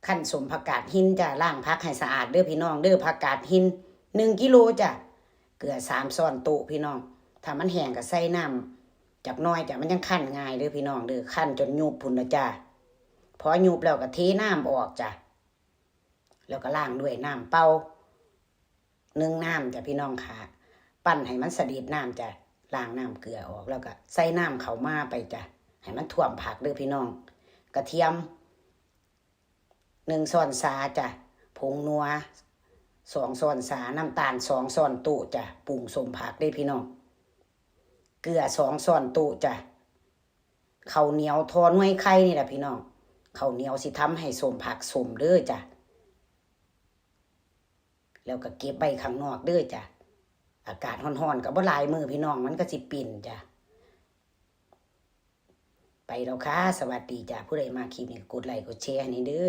ขั้นสมผักกาดหินจ้ะล้างผักให้สะอาดเด้อพี่น้องเด้อผักกาดหิน1 กิโลจ้ะเกลือ3 ช้อนโต๊ะพี่น้องถ้ามันแห้งก็ใส่น้ำจักน้อยจ้ะมันยังคั่นง่ายเด้อพี่น้องเด้อคั่นจนยุบพุ่นนะจ้ะพอยุบแล้วก็เทน้ำออกจ้ะแล้วก็ล้างด้วยน้ำเปล่า1 น้ำจ้ะพี่น้องค่ะปั้นให้มันสะดิดน้ำจ้ะล้างน้ำเกลือออกแล้วก็ใส่น้ำเข้ามาไปจ้ะให้มันท่วมผักเด้อพี่น้องกระเทียม1 ช้อนชาจ้ะผงนัว2 ช้อนชาน้ำตาล2 ช้อนโต๊ะจ้ะปรุงสมผักได้พี่น้องเกลือ2 ช้อนโต๊ะจ้ะข้าวเหนียวทอดหน่วยไข่นี่แหละพี่น้องข้าวเหนียวสิทำให้สมผักสมเด้อจ้ะแล้วก็เก็บใบข้างนอกเด้อจ้ะอากาศร้อนๆกับบ่หลายมือพี่น้องมันก็สิปิ่นจ้ะไปแล้วค่ะสวัสดีจ้ะผู้ใดมาคลิปนี้กดไลค์กดแชร์ให้เด้อ